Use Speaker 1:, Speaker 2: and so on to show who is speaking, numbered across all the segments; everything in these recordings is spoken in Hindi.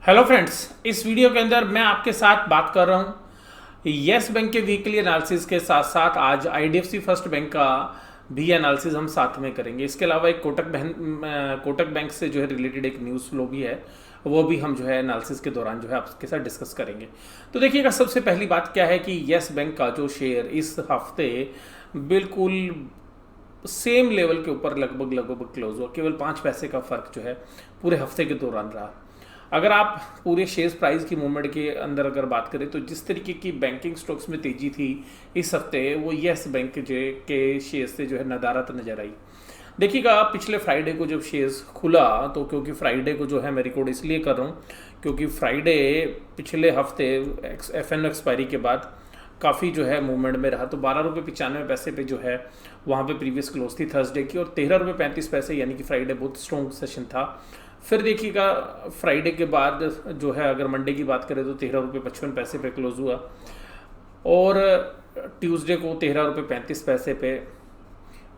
Speaker 1: हेलो फ्रेंड्स, इस वीडियो के अंदर मैं आपके साथ बात कर रहा हूँ यस बैंक के वीकली एनालिसिस के साथ साथ आज आईडीएफसी फर्स्ट बैंक का भी एनालिसिस हम साथ में करेंगे। इसके अलावा एक कोटक बैंक से जो है रिलेटेड एक न्यूज़ फ्लो भी है, वो भी हम जो है एनालिसिस के दौरान जो है आपके साथ डिस्कस करेंगे। तो देखिएगा, सबसे पहली बात क्या है कि यस बैंक का जो शेयर इस हफ्ते बिल्कुल सेम लेवल के ऊपर लगभग क्लोज हुआ। केवल 5 पैसे का फर्क जो है पूरे हफ्ते के दौरान रहा। अगर आप पूरे शेयर प्राइस की मूवमेंट के अंदर अगर बात करें तो जिस तरीके की बैंकिंग स्टॉक्स में तेजी थी इस हफ्ते, वो यस बैंक के शेयर से जो है नदारत नजर आई। देखिएगा, पिछले फ्राइडे को जब शेयर्स खुला तो क्योंकि फ्राइडे को जो है मैं रिकॉर्ड इसलिए कर रहा हूँ क्योंकि फ्राइडे पिछले हफ्ते एफ एक्सपायरी के बाद काफ़ी जो है मूवमेंट में रहा। तो 12 रुपये 95 पैसे पे जो है वहाँ पे प्रीवियस क्लोज थी थर्सडे की, और 13 रुपये 35 पैसे, यानी कि फ्राइडे बहुत स्ट्रॉन्ग सेशन था। फिर देखिएगा, फ्राइडे के बाद जो है अगर मंडे की बात करें तो 13 रुपये 55 पैसे पे क्लोज हुआ, और ट्यूसडे को 13 रुपये 35 पैसे पे,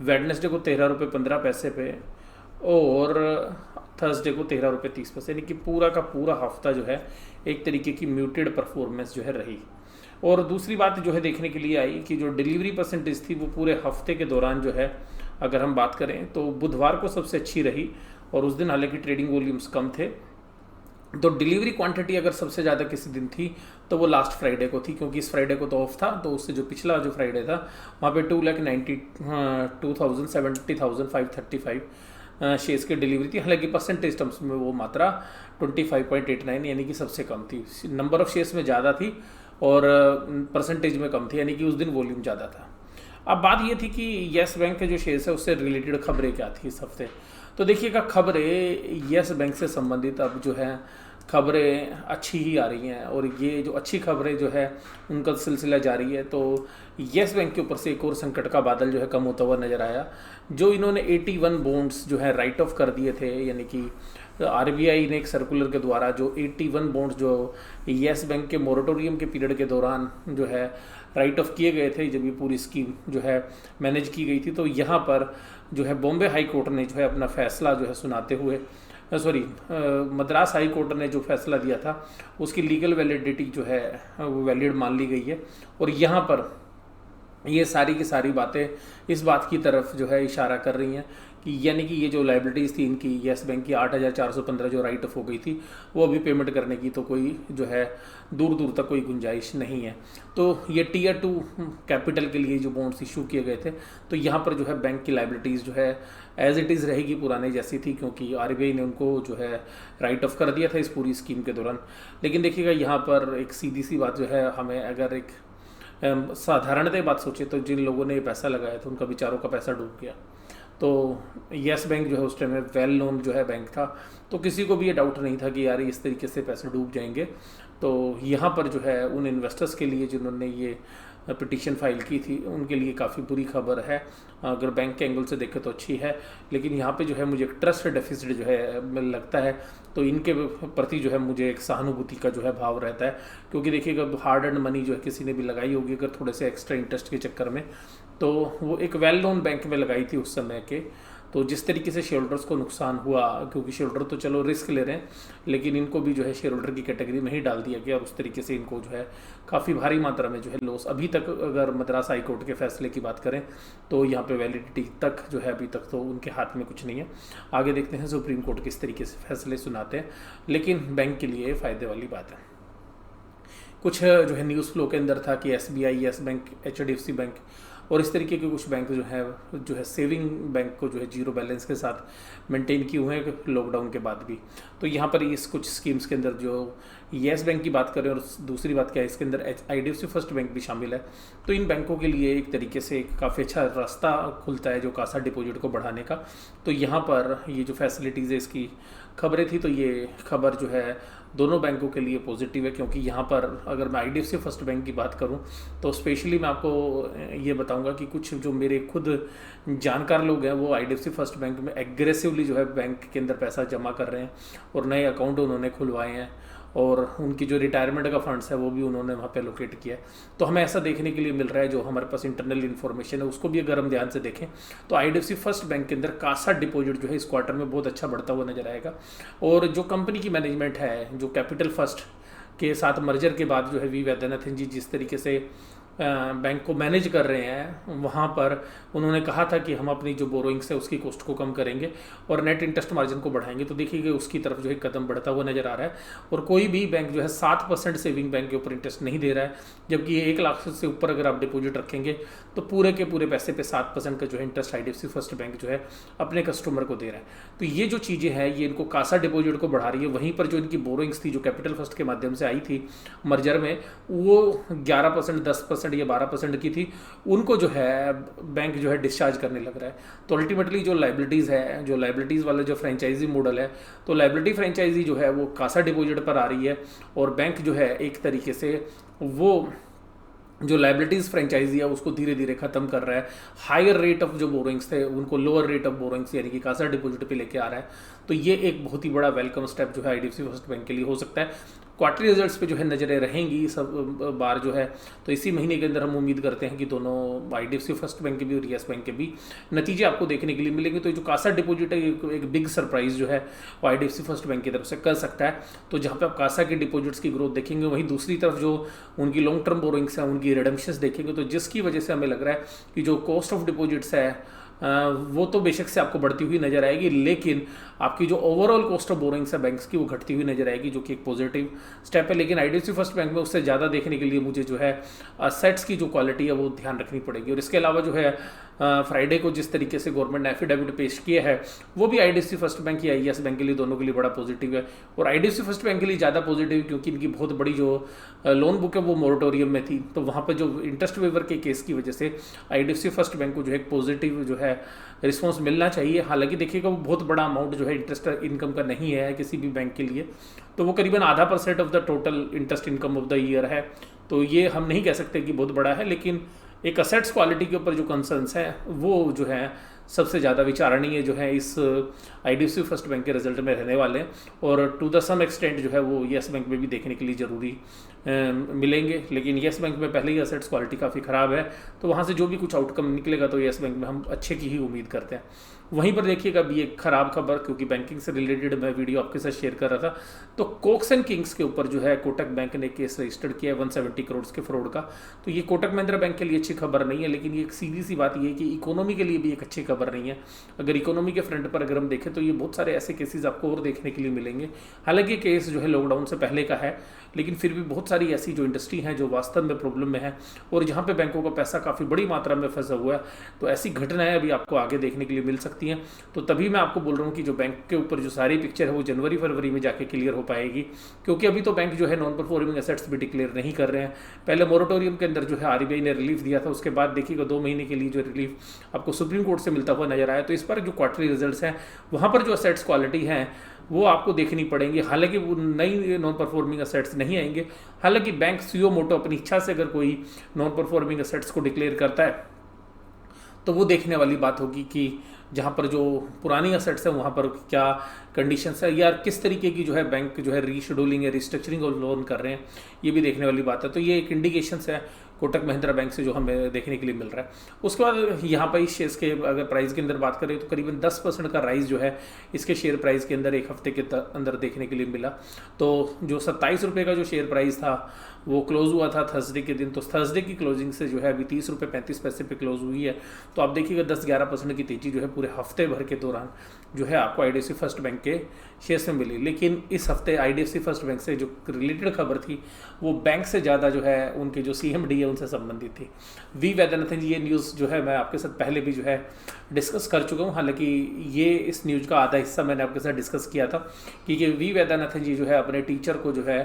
Speaker 1: वेडनेसडे को 13 रुपये 15 पैसे पे, और थर्सडे को 13 रुपये 30 पैसे, यानी कि पूरा का पूरा हफ्ता जो है एक तरीके की म्यूटेड परफॉर्मेंस जो है रही। और दूसरी बात जो है देखने के लिए आई कि जो डिलीवरी परसेंटेज थी वो पूरे हफ्ते के दौरान जो है अगर हम बात करें तो बुधवार को सबसे अच्छी रही, और उस दिन हालांकि ट्रेडिंग वॉल्यूम्स कम थे। तो डिलीवरी क्वांटिटी अगर सबसे ज़्यादा किसी दिन थी तो वो लास्ट फ्राइडे को थी, क्योंकि इस फ्राइडे को तो ऑफ था। तो उससे जो पिछला जो फ्राइडे था वहाँ पे 2,92,70,535 शेयर्स की डिलीवरी थी। हालांकि परसेंटेज टर्म्स में वो मात्रा 25.89 यानी कि सबसे कम थी। नंबर ऑफ शेयर्स में ज़्यादा थी और परसेंटेज में कम थी, यानी कि उस दिन वॉल्यूम ज़्यादा था। अब बात ये थी कि यस बैंक के जो शेयर्स है उससे रिलेटेड खबरें क्या थी इस हफ्ते। तो देखिएगा, खबरें यस बैंक से संबंधित अब जो है खबरें अच्छी ही आ रही हैं, और ये जो अच्छी खबरें जो है उनका सिलसिला जारी है। तो यस बैंक के ऊपर से एक और संकट का बादल जो है कम होता हुआ नज़र आया। जो इन्होंने 81 बॉन्ड्स जो है राइट ऑफ कर दिए थे, यानी कि आरबीआई ने एक सर्कुलर के द्वारा जो 81 बॉन्ड्स जो यस बैंक के मोरेटोरियम के पीरियड के दौरान जो है राइट ऑफ किए गए थे, जब ये पूरी स्कीम जो है मैनेज की गई थी, तो यहाँ पर जो है बॉम्बे हाई कोर्ट ने जो है अपना फैसला जो है सुनाते हुए मद्रास हाई कोर्ट ने जो फैसला दिया था उसकी लीगल वैलिडिटी जो है वो वैलिड मान ली गई है। और यहाँ पर ये सारी की सारी बातें इस बात की तरफ जो है इशारा कर रही हैं कि यानी कि ये जो लाइबिलिटीज़ थी इनकी यस बैंक की 8,415 जो राइट ऑफ हो गई थी, वो अभी पेमेंट करने की तो कोई जो है दूर दूर तक कोई गुंजाइश नहीं है। तो ये टीयर 2 कैपिटल के लिए जो बॉन्ड्स इशू किए गए थे, तो यहाँ पर जो है बैंक की लाइबिलिटीज़ जो है एज इट इज़ रहेगी, पुराने जैसी थी, क्योंकि आरबीआई ने उनको जो है राइट ऑफ कर दिया था इस पूरी स्कीम के दौरान। लेकिन देखिएगा, यहाँ पर एक सीधी सी बात जो है, हमें अगर एक साधारणतः बात सोचे तो जिन लोगों ने ये पैसा लगाया था उनका बेचारों का पैसा डूब गया। तो यस बैंक जो है उस टाइम में वेल नोन जो है बैंक था, तो किसी को भी ये डाउट नहीं था कि यार इस तरीके से पैसे डूब जाएंगे। तो यहाँ पर जो है उन इन्वेस्टर्स के लिए जिन्होंने ये पिटीशन फाइल की थी उनके लिए काफ़ी बुरी खबर है। अगर बैंक के एंगल से देखें तो अच्छी है, लेकिन यहाँ पे जो है मुझे एक ट्रस्ट डेफिसिट जो है लगता है, तो इनके प्रति जो है मुझे एक सहानुभूति का जो है भाव रहता है। क्योंकि देखिएगा, हार्ड एंड मनी जो है किसी ने भी लगाई होगी अगर थोड़े से एक्स्ट्रा इंटरेस्ट के चक्कर में, तो वो एक वेल नोन बैंक में लगाई थी उस समय के। तो जिस तरीके से शेयर होल्डर्स को नुकसान हुआ, क्योंकि शेयर होल्डर तो चलो रिस्क ले रहे हैं, लेकिन इनको भी जो है शेयर होल्डर की कैटेगरी में ही डाल दिया गया, और उस तरीके से इनको जो है काफ़ी भारी मात्रा में जो है लॉस। अभी तक अगर मद्रास हाई कोर्ट के फैसले की बात करें तो यहाँ पे वैलिडिटी तक जो है अभी तक तो उनके हाथ में कुछ नहीं है। आगे देखते हैं सुप्रीम कोर्ट किस तरीके से फैसले सुनाते हैं, लेकिन बैंक के लिए फ़ायदे वाली बात है। कुछ जो है न्यूज़ फ्लो के अंदर था कि SBI, yes bank, HDFC bank और इस तरीके के कुछ बैंक जो है सेविंग बैंक को जो है जीरो बैलेंस के साथ मेंटेन किए हुए हैं लॉकडाउन के बाद भी। तो यहाँ पर इस कुछ स्कीम्स के अंदर जो येस बैंक की बात करें, और दूसरी बात क्या है, इसके अंदर आईडीएफसी फर्स्ट बैंक भी शामिल है। तो इन बैंकों के लिए एक तरीके से काफ़ी अच्छा रास्ता खुलता है जो कासा डिपॉजिट को बढ़ाने का। तो यहाँ पर ये जो फैसिलिटीज़ है इसकी खबरें थी, तो ये खबर जो है दोनों बैंकों के लिए पॉजिटिव है। क्योंकि यहाँ पर अगर मैं आईडीएफसी फर्स्ट बैंक की बात करूँ तो स्पेशली मैं आपको ये बताऊंगा कि कुछ जो मेरे खुद जानकार लोग हैं वो आईडीएफसी फर्स्ट बैंक में एग्रेसिवली जो है बैंक के अंदर पैसा जमा कर रहे हैं और नए अकाउंट उन्होंने खुलवाए हैं। और उनकी जो रिटायरमेंट का फंड्स है वो भी उन्होंने वहाँ पे लोकेट किया है। तो हमें ऐसा देखने के लिए मिल रहा है, जो हमारे पास इंटरनल इन्फॉर्मेशन है उसको भी अगर हम ध्यान से देखें तो IDFC फर्स्ट बैंक के अंदर कासा डिपॉजिट जो है इस क्वार्टर में बहुत अच्छा बढ़ता हुआ नजर आएगा। और जो कंपनी की मैनेजमेंट है, जो कैपिटल फर्स्ट के साथ मर्जर के बाद जो है वी वैद्यनाथन जी जिस तरीके से बैंक को मैनेज कर रहे हैं, वहाँ पर उन्होंने कहा था कि हम अपनी जो बोरोइंग्स है उसकी कॉस्ट को कम करेंगे और नेट इंटरेस्ट मार्जिन को बढ़ाएंगे। तो देखिए उसकी तरफ जो है कदम बढ़ता हुआ नजर आ रहा है। और कोई भी बैंक जो है 7% सेविंग बैंक के ऊपर इंटरेस्ट नहीं दे रहा है, जबकि 1 लाख से ऊपर अगर आप डिपॉजिट रखेंगे तो पूरे के पूरे पैसे पे 7% का जो है इंटरेस्ट IDFC फर्स्ट बैंक जो है अपने कस्टमर को दे रहा है। तो ये जो चीज़ें हैं ये इनको कासा डिपॉजिट को बढ़ा रही है। वहीं पर जो इनकी बोरोइंग्स थी जो कैपिटल फर्स्ट के माध्यम से आई थी मर्जर में, वो 11%, 10% या 12% की थी, उनको जो है बैंक जो है डिस्चार्ज करने लग रहा है। तो अल्टीमेटली जो लाइबिलिटीज़ है, जो लाइबिलिटीज़ वाला जो फ्रेंचाइजी मॉडल है, तो लाइबिलिटी फ्रेंचाइजी जो है वो कासा डिपॉजिट पर आ रही है और बैंक जो है एक तरीके से वो जो लाइबिलिटीज़ फ्रेंचाइजी है उसको धीरे धीरे खत्म कर रहा है। हायर रेट ऑफ जो बोरोइंग्स थे उनको लोअर रेट ऑफ बोरोइंग्स यानी कि कासा डिपॉजिट पे लेके आ रहा है। तो ये एक बहुत ही बड़ा वेलकम स्टेप जो है IDFC फर्स्ट बैंक के लिए हो सकता है। क्वार्टरली रिजल्ट्स पे जो है नज़रें रहेंगी सब बार जो है, तो इसी महीने के अंदर हम उम्मीद करते हैं कि दोनों IDFC फर्स्ट बैंक के भी और येस बैंक के भी नतीजे आपको देखने के लिए मिलेंगे। तो जो कासा डिपॉजिट है एक बिग सरप्राइज जो है वो IDFC फर्स्ट बैंक की तरफ से कर सकता है। तो जहाँ पे आप कासा के डिपॉजिट्स की ग्रोथ देखेंगे, वहीं दूसरी तरफ जो उनकी लॉन्ग टर्म बोरोइंग्स हैं उनकी रिडम्पशंस देखेंगे, तो जिसकी वजह से हमें लग रहा है कि जो कॉस्ट ऑफ डिपॉजिट्स है वो तो बेशक से आपको बढ़ती हुई नजर आएगी, लेकिन आपकी जो ओवरऑल कॉस्ट ऑफ बोरोइंग्स है बैंक्स की वो घटती हुई नजर आएगी, जो कि एक पॉजिटिव स्टेप है। लेकिन IDFC फर्स्ट बैंक में उससे ज़्यादा देखने के लिए मुझे जो है असेट्स की जो क्वालिटी है वो ध्यान रखनी पड़ेगी। और इसके अलावा जो है फ्राइडे को जिस तरीके से गवर्नमेंट ने एफिडेविट पेश किया है वो भी IDFC फर्स्ट बैंक या IES बैंक के लिए दोनों के लिए बड़ा पॉजिटिव है। और IDFC फर्स्ट बैंक के लिए ज़्यादा पॉजिटिव क्योंकि इनकी बहुत बड़ी जो लोन बुक है वो मोरेटोरियम में थी, तो वहाँ पर जो इंटरेस्ट वेवर के केस की वजह से IDFC फर्स्ट बैंक को जो है एक पॉजिटिव जो है रिस्पॉन्स मिलना चाहिए। हालांकि देखिएगा वो बहुत बड़ा अमाउंट जो है इंटरेस्ट इनकम का नहीं है किसी भी बैंक के लिए, तो वो करीबन 0.5% of the total interest income of the year है। तो ये हम नहीं कह सकते कि बहुत बड़ा है, लेकिन एक असेट्स क्वालिटी के ऊपर जो कंसर्न्स हैं वो जो है सबसे ज़्यादा विचारणीय जो है इस IDFC फर्स्ट बैंक के रिजल्ट में रहने वाले हैं। और टू द सम एक्सटेंट जो है वो येस बैंक में भी देखने के लिए ज़रूरी मिलेंगे। लेकिन येस बैंक में पहले ही असेट्स क्वालिटी काफ़ी ख़राब है, तो वहाँ से जो भी कुछ आउटकम निकलेगा तो येस बैंक में हम अच्छे की ही उम्मीद करते हैं। वहीं पर देखिएगा अभी एक ख़राब खबर, क्योंकि बैंकिंग से रिलेटेड मैं वीडियो आपके साथ शेयर कर रहा था, तो कोक्स एंड किंग्स के ऊपर जो है कोटक बैंक ने केस रजिस्टर्ड किया है 170 करोड़ के फ्रॉड का। तो ये कोटक महिंद्रा बैंक के लिए अच्छी खबर नहीं है, लेकिन ये एक सीधी सी बात ये है कि इकोनॉमी के लिए भी एक अच्छी खबर नहीं है। अगर इकोनॉमी के फ्रंट पर अगर हम देखें तो ये बहुत सारे ऐसे केसेस आपको और देखने के लिए मिलेंगे। हालांकि केस जो है लॉकडाउन से पहले का है, लेकिन फिर भी बहुत सारी ऐसी जो इंडस्ट्री हैं जो वास्तव में प्रॉब्लम में है और जहाँ पे बैंकों का पैसा काफ़ी बड़ी मात्रा में फंसा हुआ है, तो ऐसी घटनाएं अभी आपको आगे देखने के लिए मिल सकती हैं। तो तभी मैं आपको बोल रहा हूँ कि जो बैंक के ऊपर जो सारी पिक्चर है वो जनवरी फरवरी में जाके क्लियर हो पाएगी, क्योंकि अभी तो बैंक जो है नॉन परफॉर्मिंग एसेट्स भी डिक्लेयर नहीं कर रहे हैं। पहले मोरेटोरियम के अंदर जो है RBI ने रिलीफ दिया था, उसके बाद देखिएगा 2 महीने के लिए जो रिलीफ आपको सुप्रीम कोर्ट से मिलता हुआ नजर आया। तो इस पर जो क्वार्टरली रिजल्ट्स हैं वहाँ पर जो एसेट्स क्वालिटी हैं वो आपको देखनी पड़ेंगी। हालांकि वो नई नॉन परफॉर्मिंग एसेट्स नहीं आएंगे। हालांकि बैंक सुओ मोटो अपनी इच्छा से अगर कोई नॉन परफॉर्मिंग एसेट्स को डिक्लेयर करता है तो वो देखने वाली बात होगी कि जहाँ पर जो पुरानी एसेट्स है वहाँ पर क्या कंडीशंस है या किस तरीके की जो है बैंक जो है रीशेड्यूलिंग या रिस्ट्रक्चरिंग और लोन कर रहे हैं, ये भी देखने वाली बात है। तो ये एक इंडिकेशंस है कोटक महिंद्रा बैंक से जो हमें देखने के लिए मिल रहा है। उसके बाद यहाँ पर इस शेयर्स के अगर प्राइस के अंदर बात करें तो करीबन 10% का राइज जो है इसके शेयर प्राइस के अंदर एक हफ्ते के अंदर देखने के लिए मिला। तो जो 27 रुपये का जो शेयर प्राइस था वो क्लोज हुआ था थर्सडे के दिन, तो थर्सडे की क्लोजिंग से जो है अभी 30 रुपये 35 पैसे पे क्लोज हुई है। तो आप देखिएगा 10-11% की तेजी जो है पूरे हफ्ते भर के दौरान जो है आपको IDFC फर्स्ट बैंक के शेयर्स में मिली। लेकिन इस हफ्ते IDFC फर्स्ट बैंक से जो रिलेटेड खबर थी वो बैंक से ज़्यादा जो है उनके जो CMD है उनसे संबंधित थी। वी वैद्यनाथन जी, ये न्यूज़ जो है मैं आपके साथ पहले भी जो है डिस्कस कर चुका हूँ। हालांकि ये इस न्यूज़ का आधा हिस्सा मैंने आपके साथ डिस्कस किया था कि वी वैद्यनाथन जी जो है अपने टीचर को जो है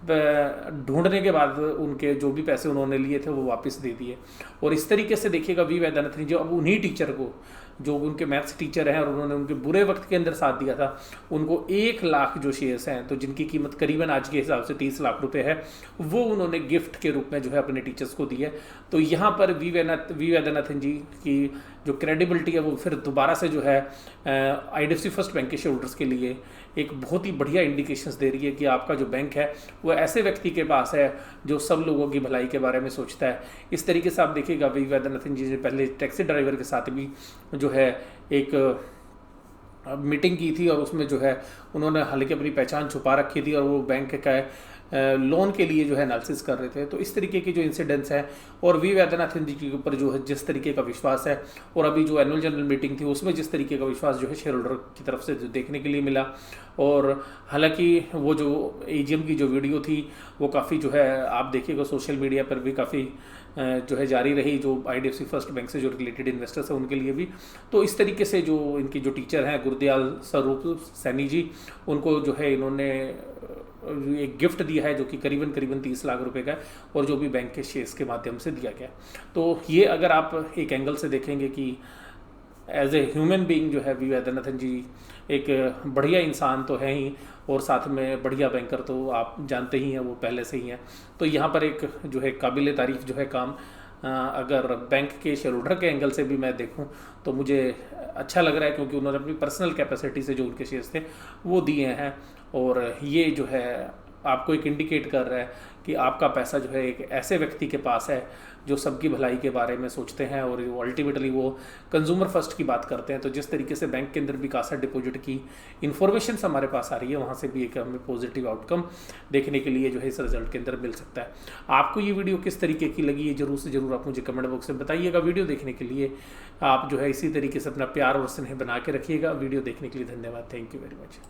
Speaker 1: ढूंढने के बाद उनके जो भी पैसे उन्होंने लिए थे वो वापस दे दिए। और इस तरीके से देखिएगा वी वैद्यनाथन जी अब उन्हीं टीचर को जो उनके मैथ्स टीचर हैं और उन्होंने उनके बुरे वक्त के अंदर साथ दिया था, उनको 1 लाख जो शेयर्स हैं, तो जिनकी कीमत करीबन आज के हिसाब से 30 लाख रुपए है, वो उन्होंने गिफ्ट के रूप में जो है अपने टीचर्स को दी है। तो यहाँ पर वी वैद्यनाथन जी की जो क्रेडिबिलिटी है वो फिर दोबारा से जो है IDFC फर्स्ट बैंक के शेयर होल्डर्स के लिए एक बहुत ही बढ़िया इंडिकेशंस दे रही है कि आपका जो बैंक है वो ऐसे व्यक्ति के पास है जो सब लोगों की भलाई के बारे में सोचता है। इस तरीके से आप देखिएगा, वी वैद्यनाथन जी ने पहले टैक्सी ड्राइवर के साथ भी जो है एक मीटिंग की थी और उसमें जो है उन्होंने हालांकि अपनी पहचान छुपा रखी थी और वो बैंक का लोन के लिए जो है एनालिसिस कर रहे थे। तो इस तरीके की जो इंसिडेंट्स हैं और वी वैद्यनाथन जी के ऊपर जो है जिस तरीके का विश्वास है, और अभी जो एनुअल जनरल मीटिंग थी उसमें जिस तरीके का विश्वास जो है शेयर होल्डर की तरफ से जो देखने के लिए मिला, और हालांकि वो जो AGM की जो वीडियो थी वो काफ़ी जो है आप देखिएगा सोशल मीडिया पर भी काफ़ी जो है जारी रही, जो IDFC फर्स्ट बैंक से जो रिलेटेड इन्वेस्टर्स हैं उनके लिए भी। तो इस तरीके से जो इनकी जो टीचर हैं गुरदयाल स्वरूप सैनी जी, उनको जो है इन्होंने एक गिफ्ट दिया है जो कि करीबन 30 लाख रुपए का है, और जो भी बैंक के शेयर्स के माध्यम से दिया गया। तो ये अगर आप एक एंगल से देखेंगे कि एज ए ह्यूमन बीइंग जो है वी वैद्यनाथन जी एक बढ़िया इंसान तो है ही, और साथ में बढ़िया बैंकर तो आप जानते ही हैं वो पहले से ही हैं। तो यहाँ पर एक जो है काबिल तारीफ जो है काम अगर बैंक के शेयर होल्डर के एंगल से भी मैं देखूं तो मुझे अच्छा लग रहा है, क्योंकि उन्होंने अपनी पर्सनल कैपेसिटी से जो उनके शेयर्स थे वो दिए हैं, और ये जो है आपको एक इंडिकेट कर रहा है कि आपका पैसा जो है एक ऐसे व्यक्ति के पास है जो सबकी भलाई के बारे में सोचते हैं, और वो अल्टीमेटली वो कंज्यूमर फर्स्ट की बात करते हैं। तो जिस तरीके से बैंक के अंदर भी कासा डिपॉजिट की इन्फॉर्मेशन हमारे पास आ रही है, वहाँ से भी एक हमें पॉजिटिव आउटकम देखने के लिए जो है इस रिजल्ट के अंदर मिल सकता है। आपको ये वीडियो किस तरीके की लगी, ये जरूर से जरूर आप मुझे कमेंट बॉक्स में बताइएगा। वीडियो देखने के लिए आप जो है इसी तरीके से अपना प्यार और स्नेह बना के रखिएगा। वीडियो देखने के लिए धन्यवाद। Thank you very much.